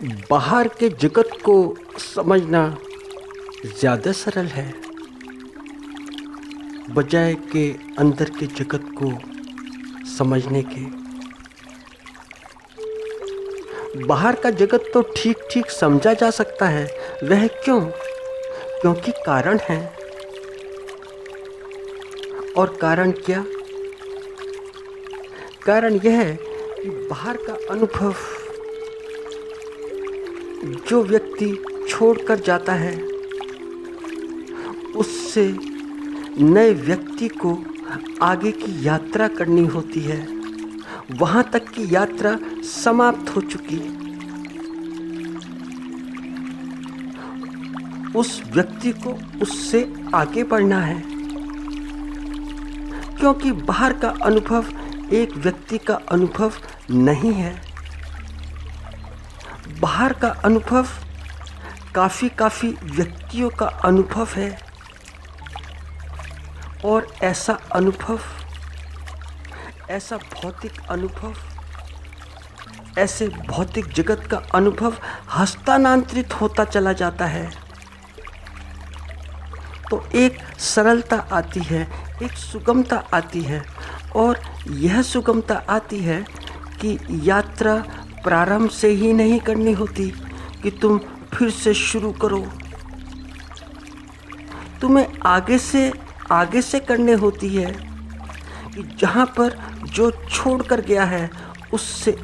बाहर के जगत को समझना ज़्यादा सरल है बजाय के अंदर के जगत को समझने के। बाहर का जगत तो ठीक ठीक समझा जा सकता है। वह क्यों? क्योंकि कारण है। और कारण क्या? कारण यह है कि बाहर का अनुभव जो व्यक्ति छोड़कर जाता है उससे नए व्यक्ति को आगे की यात्रा करनी होती है। वहाँ तक की यात्रा समाप्त हो चुकी। उस व्यक्ति को उससे आगे बढ़ना है, क्योंकि बाहर का अनुभव एक व्यक्ति का अनुभव नहीं है। बाहर का अनुभव काफ़ी व्यक्तियों का अनुभव है। और ऐसा अनुभव, ऐसा भौतिक अनुभव, ऐसे भौतिक जगत का अनुभव हस्तांतरित होता चला जाता है। तो एक सरलता आती है, एक सुगमता आती है। और यह सुगमता आती है कि यात्रा प्रारंभ से ही नहीं करनी होती कि तुम फिर से शुरू करो। तुम्हें आगे से करने होती है कि जहाँ पर जो छोड़ कर गया है उससे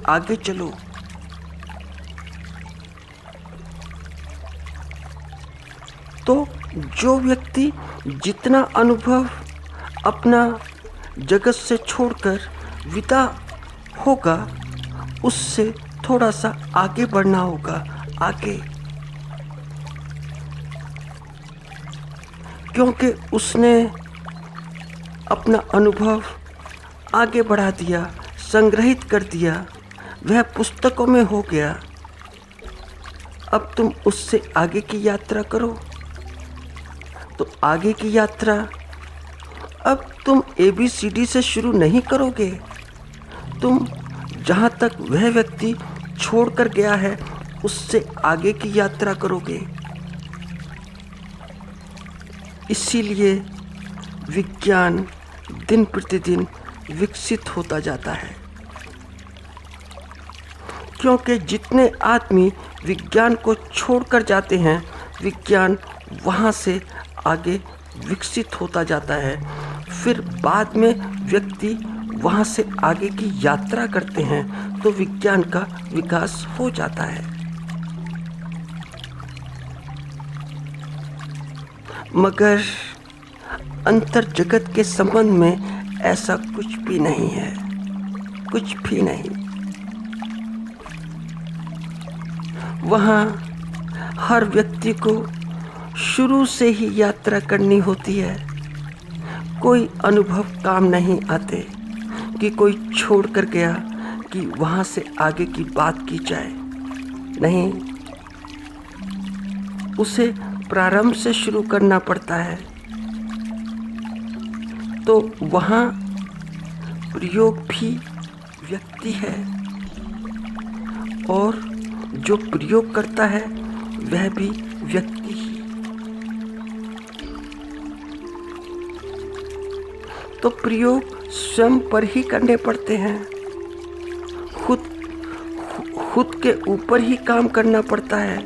आगे चलो। तो जो व्यक्ति जितना अनुभव अपना जगत से छोड़कर विदा होगा उससे थोड़ा सा आगे बढ़ना होगा, आगे, क्योंकि उसने अपना अनुभव आगे बढ़ा दिया, संग्रहित कर दिया, वह पुस्तकों में हो गया। अब तुम उससे आगे की यात्रा करो। तो आगे की यात्रा अब तुम ABCD से शुरू नहीं करोगे। तुम जहाँ तक वह व्यक्ति छोड़ कर गया है उससे आगे की यात्रा करोगे। इसीलिए विज्ञान दिन प्रतिदिन विकसित होता जाता है, क्योंकि जितने आदमी विज्ञान को छोड़कर जाते हैं विज्ञान वहाँ से आगे विकसित होता जाता है। फिर बाद में व्यक्ति वहाँ से आगे की यात्रा करते हैं तो विज्ञान का विकास हो जाता है। मगर अंतर जगत के संबंध में ऐसा कुछ भी नहीं है, कुछ भी नहीं। वहाँ हर व्यक्ति को शुरू से ही यात्रा करनी होती है। कोई अनुभव काम नहीं आते कि कोई छोड़ कर गया कि वहाँ से आगे की बात की जाए। नहीं, उसे प्रारंभ से शुरू करना पड़ता है। तो वहाँ प्रयोग भी व्यक्ति है और जो प्रयोग करता है वह भी व्यक्ति ही। तो प्रयोग स्वयं पर ही करने पड़ते हैं। खुद के ऊपर ही काम करना पड़ता है।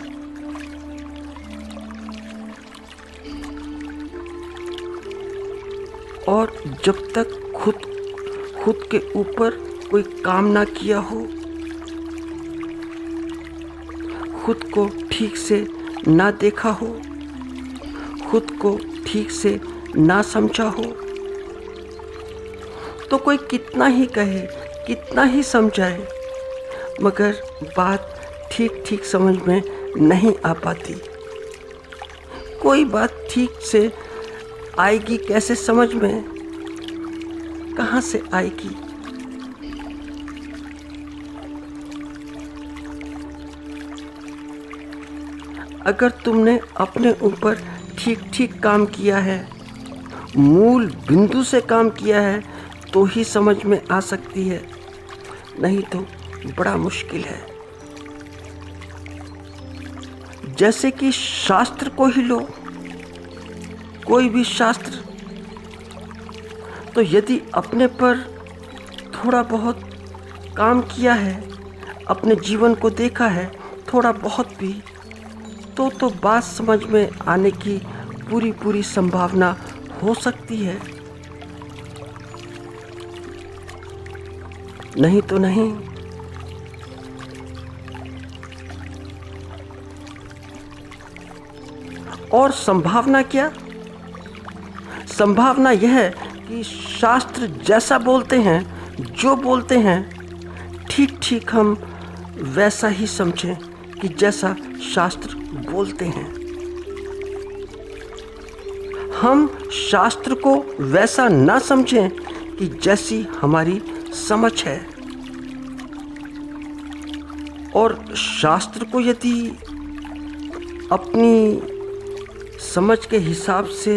और जब तक खुद के ऊपर कोई काम ना किया हो, खुद को ठीक से ना देखा हो, खुद को ठीक से ना समझा हो, तो कोई कितना ही कहे, कितना ही समझाए, मगर बात ठीक समझ में नहीं आ पाती। कोई बात ठीक से आएगी कैसे समझ में? कहाँ से आएगी? अगर तुमने अपने ऊपर ठीक काम किया है, मूल बिंदु से काम किया है, तो ही समझ में आ सकती है, नहीं तो बड़ा मुश्किल है। जैसे कि शास्त्र को ही लो, कोई भी शास्त्र। तो यदि अपने पर थोड़ा बहुत काम किया है, अपने जीवन को देखा है थोड़ा बहुत भी, तो बात समझ में आने की पूरी पूरी संभावना हो सकती है। नहीं तो नहीं। और संभावना क्या? संभावना यह है कि शास्त्र जैसा बोलते हैं, जो बोलते हैं, ठीक ठीक हम वैसा ही समझें कि जैसा शास्त्र बोलते हैं। हम शास्त्र को वैसा ना समझें कि जैसी हमारी समझ है। और शास्त्र को यदि अपनी समझ के हिसाब से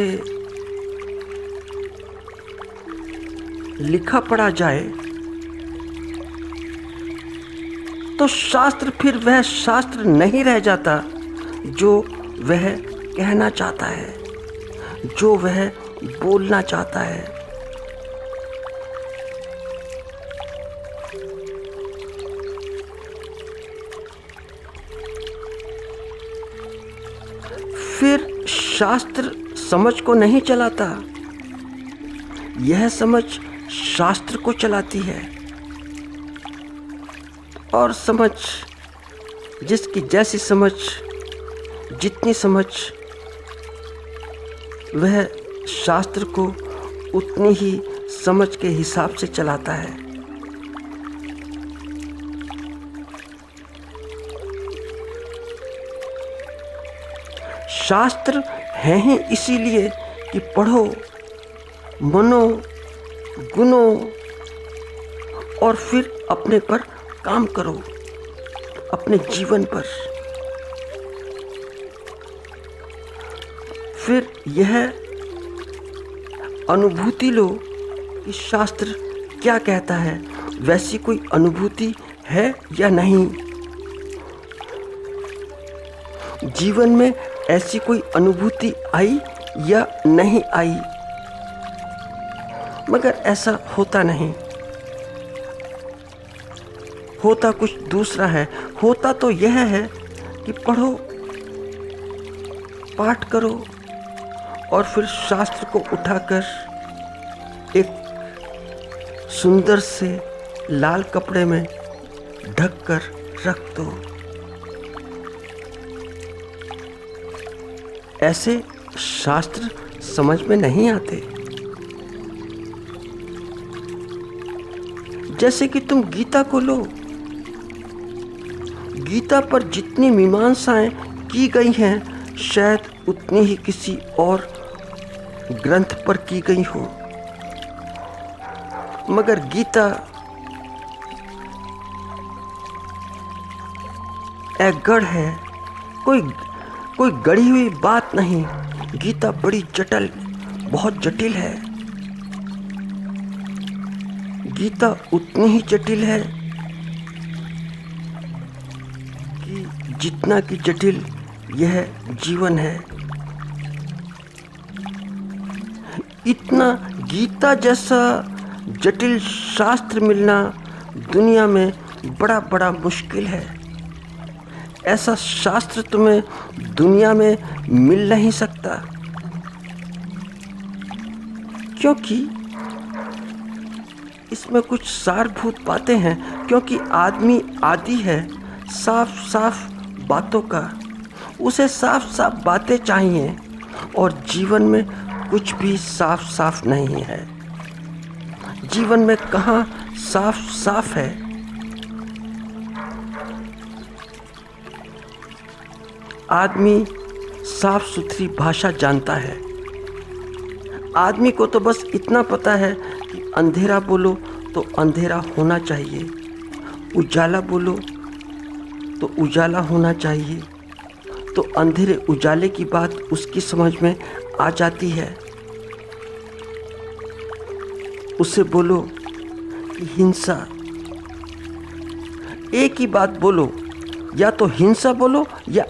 लिखा पढ़ा जाए तो शास्त्र फिर वह शास्त्र नहीं रह जाता जो वह कहना चाहता है, जो वह बोलना चाहता है। फिर शास्त्र समझ को नहीं चलाता, यह समझ शास्त्र को चलाती है। और समझ, जिसकी जैसी समझ, जितनी समझ, वह शास्त्र को उतनी ही समझ के हिसाब से चलाता है। शास्त्र हैं ही इसीलिए कि पढ़ो, मनो, गुनो और फिर अपने पर काम करो, अपने जीवन पर। फिर यह अनुभूति लो कि शास्त्र क्या कहता है, वैसी कोई अनुभूति है या नहीं। जीवन में ऐसी कोई अनुभूति आई या नहीं आई। मगर ऐसा होता नहीं, होता कुछ दूसरा है। होता तो यह है कि पढ़ो, पाठ करो और फिर शास्त्र को उठाकर एक सुंदर से लाल कपड़े में ढककर रख दो। ऐसे शास्त्र समझ में नहीं आते। जैसे कि तुम गीता को लो, गीता पर जितनी मीमांसाएं की गई हैं शायद उतनी ही किसी और ग्रंथ पर की गई हो। मगर गीता एक गढ़ है, कोई गढ़ी हुई बात नहीं। गीता बड़ी जटिल, बहुत जटिल है। गीता उतनी ही जटिल है कि जितना कि जटिल यह जीवन है। इतना गीता जैसा जटिल शास्त्र मिलना दुनिया में बड़ा बड़ा मुश्किल है। ऐसा शास्त्र तुम्हें दुनिया में मिल नहीं सकता, क्योंकि इसमें कुछ सारभूत बातें हैं। क्योंकि आदमी आदी है साफ साफ बातों का, उसे साफ साफ बातें चाहिए और जीवन में कुछ भी साफ साफ नहीं है। जीवन में कहाँ साफ साफ है। आदमी साफ सुथरी भाषा जानता है। आदमी को तो बस इतना पता है कि अंधेरा बोलो तो अंधेरा होना चाहिए, उजाला बोलो तो उजाला होना चाहिए। तो अंधेरे उजाले की बात उसकी समझ में आ जाती है। उसे बोलो कि हिंसा, एक ही बात बोलो, या तो हिंसा बोलो या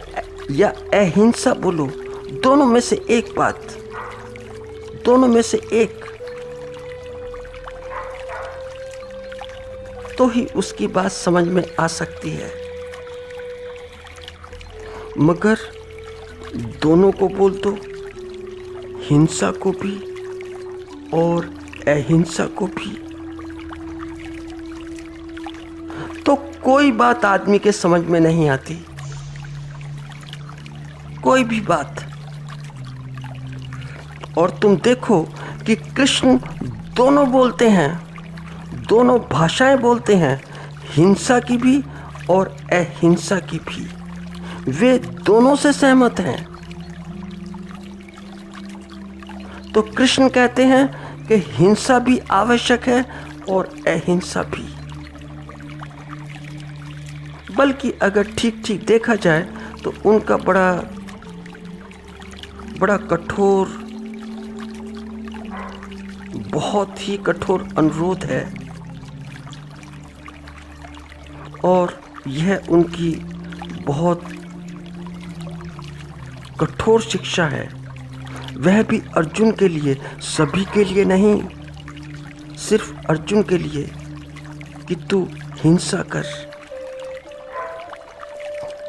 या अहिंसा बोलो, दोनों में से एक बात, दोनों में से एक, तो ही उसकी बात समझ में आ सकती है। मगर दोनों को बोल दो, हिंसा को भी और अहिंसा को भी, तो कोई बात आदमी के समझ में नहीं आती, कोई भी बात। और तुम देखो कि कृष्ण दोनों बोलते हैं, दोनों भाषाएं बोलते हैं, हिंसा की भी और अहिंसा की भी। वे दोनों से सहमत हैं। तो कृष्ण कहते हैं कि हिंसा भी आवश्यक है और अहिंसा भी। बल्कि अगर ठीक ठीक देखा जाए तो उनका बड़ा कठोर, बहुत ही कठोर अनुरोध है, और यह उनकी बहुत कठोर शिक्षा है। वह भी अर्जुन के लिए, सभी के लिए नहीं, सिर्फ अर्जुन के लिए, कि तू हिंसा कर,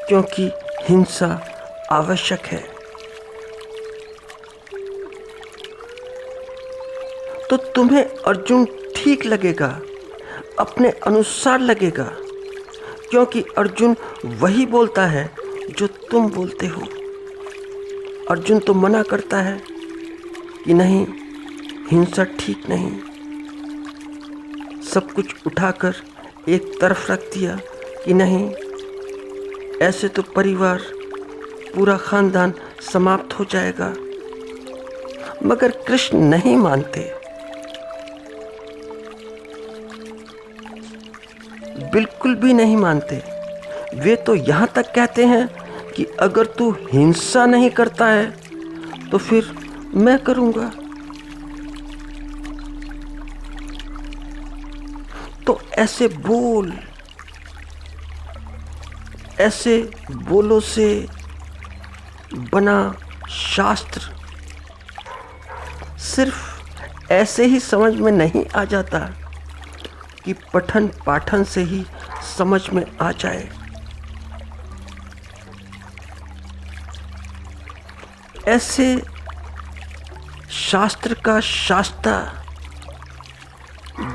क्योंकि हिंसा आवश्यक है। तो तुम्हें अर्जुन ठीक लगेगा, अपने अनुसार लगेगा, क्योंकि अर्जुन वही बोलता है जो तुम बोलते हो। अर्जुन तो मना करता है कि नहीं, हिंसा ठीक नहीं, सब कुछ उठाकर एक तरफ रख दिया कि नहीं, ऐसे तो परिवार, पूरा खानदान समाप्त हो जाएगा। मगर कृष्ण नहीं मानते, बिल्कुल भी नहीं मानते। वे तो यहाँ तक कहते हैं कि अगर तू हिंसा नहीं करता है तो फिर मैं करूँगा। तो ऐसे बोलों से बना शास्त्र सिर्फ ऐसे ही समझ में नहीं आ जाता कि पठन पाठन से ही समझ में आ जाए। ऐसे शास्त्र का शास्ता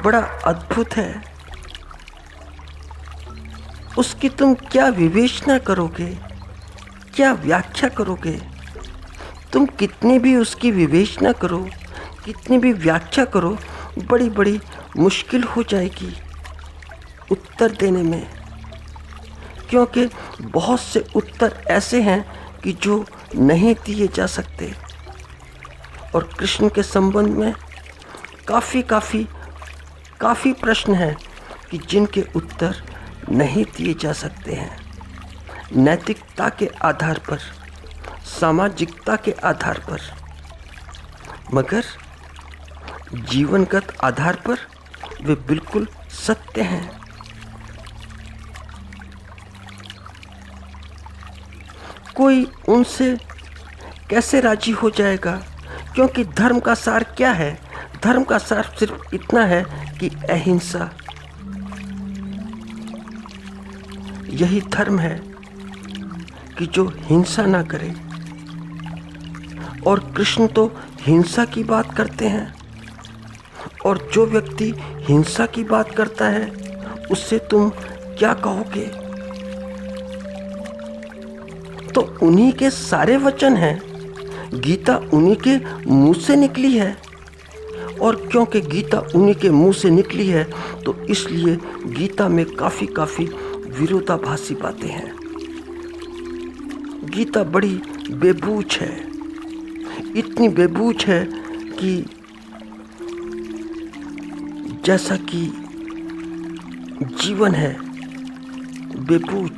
बड़ा अद्भुत है। उसकी तुम क्या विवेचना करोगे, क्या व्याख्या करोगे? तुम कितनी भी उसकी विवेचना करो, कितनी भी व्याख्या करो, बड़ी बड़ी मुश्किल हो जाएगी उत्तर देने में, क्योंकि बहुत से उत्तर ऐसे हैं कि जो नहीं दिए जा सकते। और कृष्ण के संबंध में काफ़ी प्रश्न हैं कि जिनके उत्तर नहीं दिए जा सकते हैं। नैतिकता के आधार पर, सामाजिकता के आधार पर, मगर जीवनगत आधार पर वे बिल्कुल सत्य हैं। कोई उनसे कैसे राजी हो जाएगा? क्योंकि धर्म का सार क्या है? धर्म का सार सिर्फ इतना है कि अहिंसा, यही धर्म है कि जो हिंसा ना करे। और कृष्ण तो हिंसा की बात करते हैं, और जो व्यक्ति हिंसा की बात करता है उससे तुम क्या कहोगे? तो उन्हीं के सारे वचन हैं, गीता उन्हीं के मुंह से निकली है। और क्योंकि गीता उन्हीं के मुंह से निकली है तो इसलिए गीता में काफ़ी विरोधाभासी बातें हैं। गीता बड़ी बेबूझ है, इतनी बेबूझ है कि जैसा कि जीवन है बेबूझ।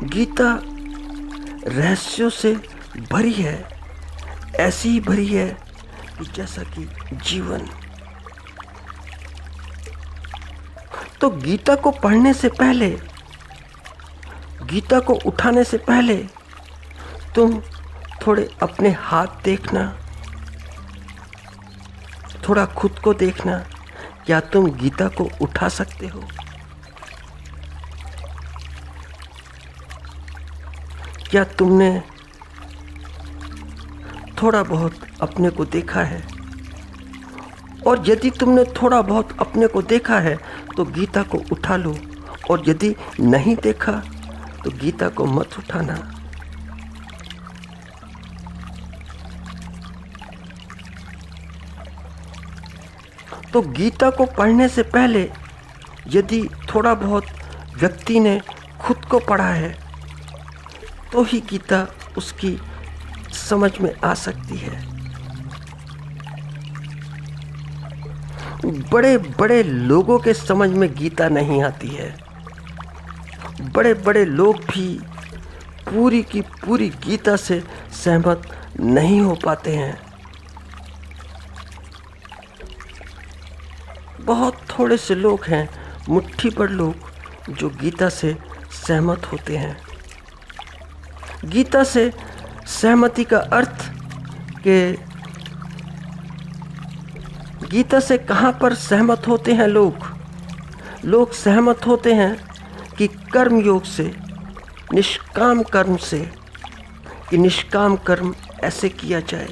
गीता रहस्यों से भरी है, ऐसी ही भरी है कि जैसा कि जीवन। तो गीता को पढ़ने से पहले, गीता को उठाने से पहले तुम थोड़े अपने हाथ देखना, थोड़ा खुद को देखना। क्या तुम गीता को उठा सकते हो? क्या तुमने थोड़ा बहुत अपने को देखा है? और यदि तुमने थोड़ा बहुत अपने को देखा है तो गीता को उठा लो, और यदि नहीं देखा तो गीता को मत उठाना। तो गीता को पढ़ने से पहले यदि थोड़ा बहुत व्यक्ति ने खुद को पढ़ा है तो ही गीता उसकी समझ में आ सकती है। बड़े बड़े लोगों के समझ में गीता नहीं आती है। बड़े बड़े लोग भी पूरी की पूरी गीता से सहमत नहीं हो पाते हैं। बहुत थोड़े से लोग हैं, मुट्ठी भर लोग, जो गीता से सहमत होते हैं। गीता से सहमति का अर्थ कि गीता से कहाँ पर सहमत होते हैं लोग? लोग सहमत होते हैं कि कर्म योग से, निष्काम कर्म से, कि निष्काम कर्म ऐसे किया जाए,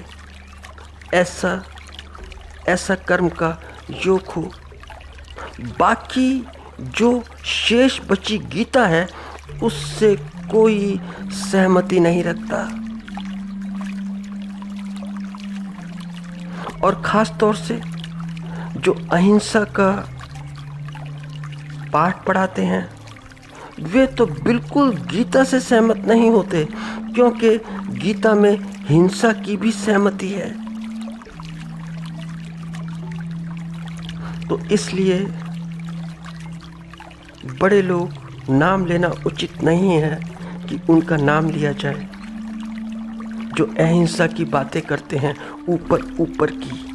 ऐसा कर्म का योग हो। बाकी जो शेष बची गीता है उससे कोई सहमति नहीं रखता। और खास तौर से जो अहिंसा का पाठ पढ़ाते हैं वे तो बिल्कुल गीता से सहमत नहीं होते, क्योंकि गीता में हिंसा की भी सहमति है। तो इसलिए बड़े लोग नाम लेना उचित नहीं है कि उनका नाम लिया जाए, जो अहिंसा की बातें करते हैं ऊपर ऊपर की।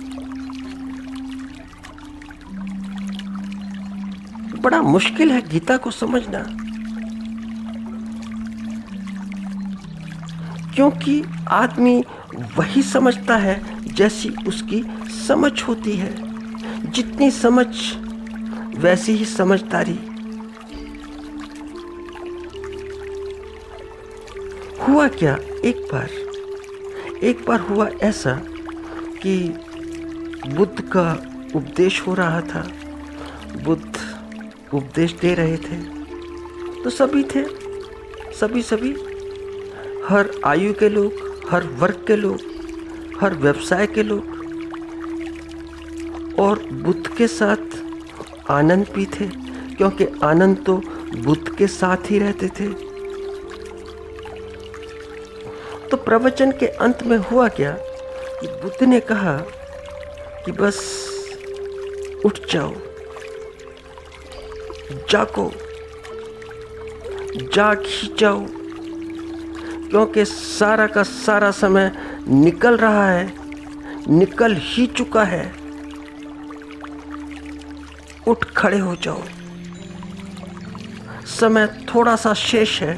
बड़ा मुश्किल है गीता को समझना, क्योंकि आदमी वही समझता है जैसी उसकी समझ होती है। जितनी समझ वैसी ही समझदारी। हुआ क्या, एक बार हुआ ऐसा कि बुद्ध का उपदेश हो रहा था। बुद्ध उपदेश दे रहे थे तो सभी थे, सभी हर आयु के लोग, हर वर्ग के लोग, हर व्यवसाय के लोग, और बुद्ध के साथ आनंद भी थे, क्योंकि आनंद तो बुद्ध के साथ ही रहते थे। तो प्रवचन के अंत में हुआ क्या कि बुद्ध ने कहा कि बस उठ जाओ, जागो, जाग ही जाओ, क्योंकि सारा का सारा समय निकल रहा है, निकल ही चुका है। उठ खड़े हो जाओ, समय थोड़ा सा शेष है,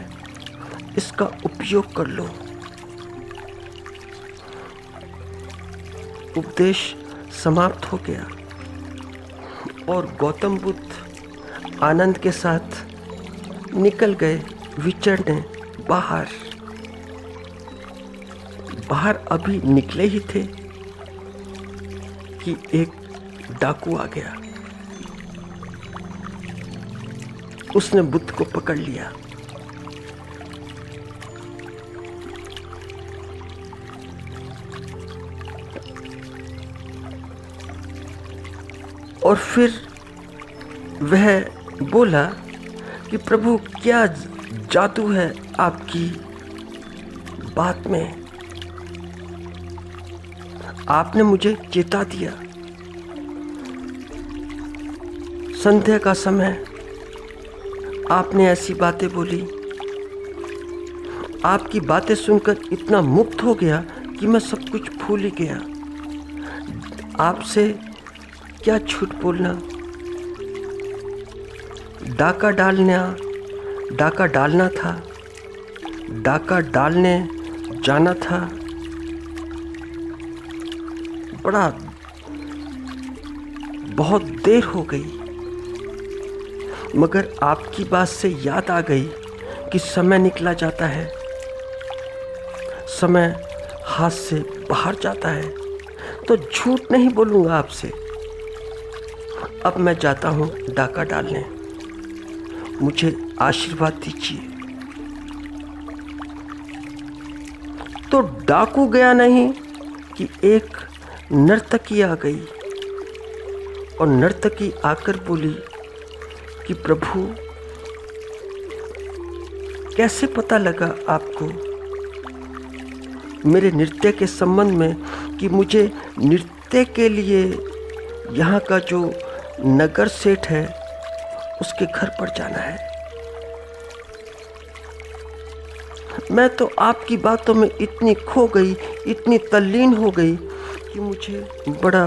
इसका उपयोग कर लो। उपदेश समाप्त हो गया और गौतम बुद्ध आनंद के साथ निकल गए विचरने बाहर। अभी निकले ही थे कि एक डाकू आ गया। उसने बुद्ध को पकड़ लिया। और फिर वह बोला कि प्रभु, क्या जादू है आपकी बात में? आपने मुझे चेता दिया, संध्या का समय आपने ऐसी बातें बोली। आपकी बातें सुनकर इतना मुक्त हो गया कि मैं सब कुछ भूल ही गया। आपसे क्या झूठ बोलना। डाका डालना था, डाका डालने जाना था। बहुत देर हो गई, मगर आपकी बात से याद आ गई कि समय निकला जाता है, समय हाथ से बाहर जाता है, तो झूठ नहीं बोलूँगा आपसे। अब मैं जाता हूँ डाका डालने, मुझे आशीर्वाद दीजिए। तो डाकू गया नहीं कि एक नर्तकी आ गई, और नर्तकी आकर बोली कि प्रभु, कैसे पता लगा आपको मेरे नृत्य के संबंध में कि मुझे नृत्य के लिए यहाँ का जो नगर सेठ है उसके घर पर जाना है। मैं तो आपकी बातों में इतनी खो गई, इतनी तल्लीन हो गई कि मुझे बड़ा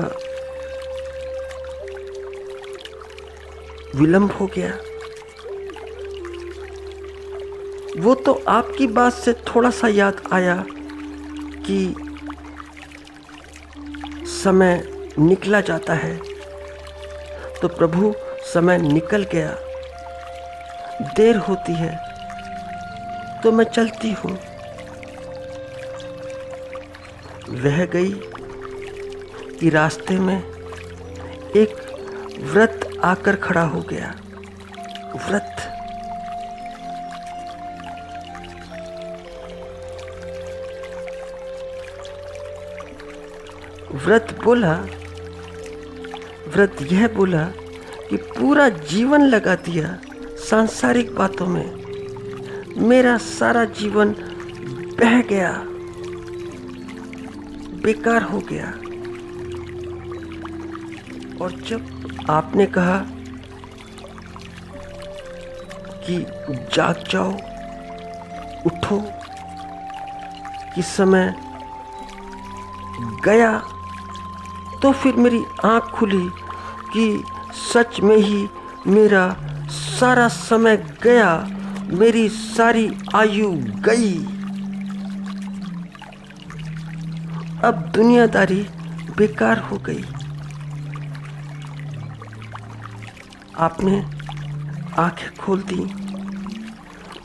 विलंब हो गया। वो तो आपकी बात से थोड़ा सा याद आया कि समय निकला जाता है, तो प्रभु समय निकल गया, देर होती है तो मैं चलती हूँ। रह गई कि रास्ते में एक व्रत आकर खड़ा हो गया। व्रत यह बोला कि पूरा जीवन लगा दिया सांसारिक बातों में, मेरा सारा जीवन बह गया, बेकार हो गया। और जब आपने कहा कि जाग जाओ, उठो, कि समय गया, तो फिर मेरी आँख खुली कि सच में ही मेरा सारा समय गया, मेरी सारी आयु गई। अब दुनियादारी बेकार हो गई। आपने आंखें खोल दी।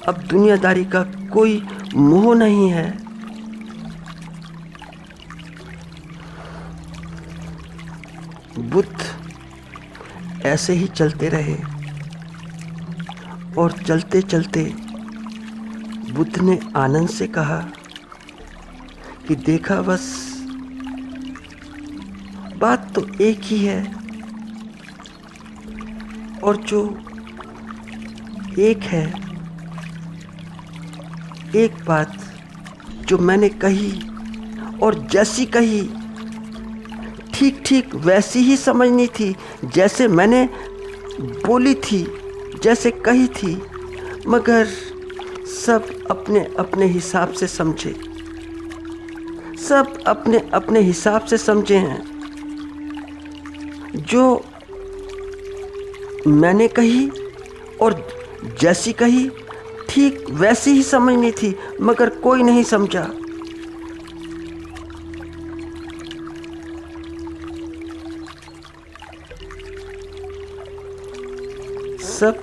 अब दुनियादारी का कोई मोह नहीं है। बुद्ध ऐसे ही चलते रहे, और चलते चलते बुद्ध ने आनंद से कहा कि देखा, बस बात तो एक ही है, और जो एक है, एक बात जो मैंने कही और जैसी कही, ठीक ठीक वैसी ही समझनी थी जैसे मैंने बोली थी, जैसे कही थी, मगर सब अपने अपने हिसाब से समझे, सब अपने अपने हिसाब से समझे हैं। जो मैंने कही और जैसी कही ठीक वैसी ही समझनी थी, मगर कोई नहीं समझा। सब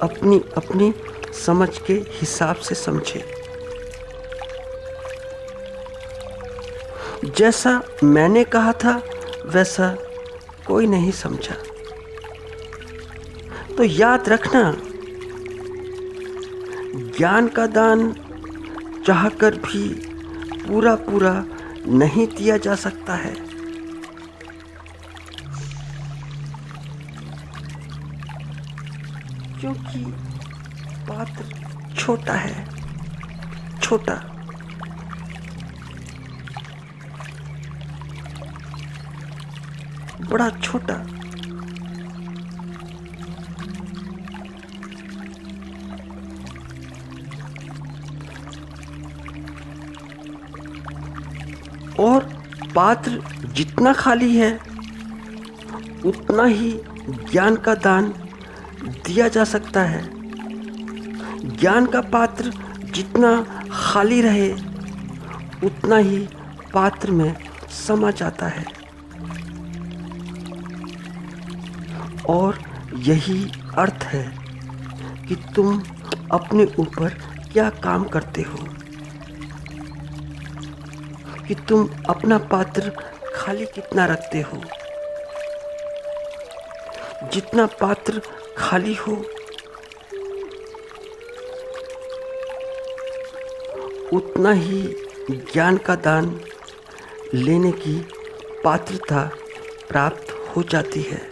अपनी अपनी समझ के हिसाब से समझे। जैसा मैंने कहा था वैसा कोई नहीं समझा। तो याद रखना, ज्ञान का दान चाहकर भी पूरा पूरा नहीं दिया जा सकता है। क्योंकि पात्र छोटा है, छोटा। बड़ा छोटा। और पात्र जितना खाली है उतना ही ज्ञान का दान दिया जा सकता है। ज्ञान का पात्र जितना खाली रहे उतना ही पात्र में समा जाता है। और यही अर्थ है कि तुम अपने ऊपर क्या काम करते हो, कि तुम अपना पात्र खाली कितना रखते हो। जितना पात्र खाली हो उतना ही ज्ञान का दान लेने की पात्रता प्राप्त हो जाती है।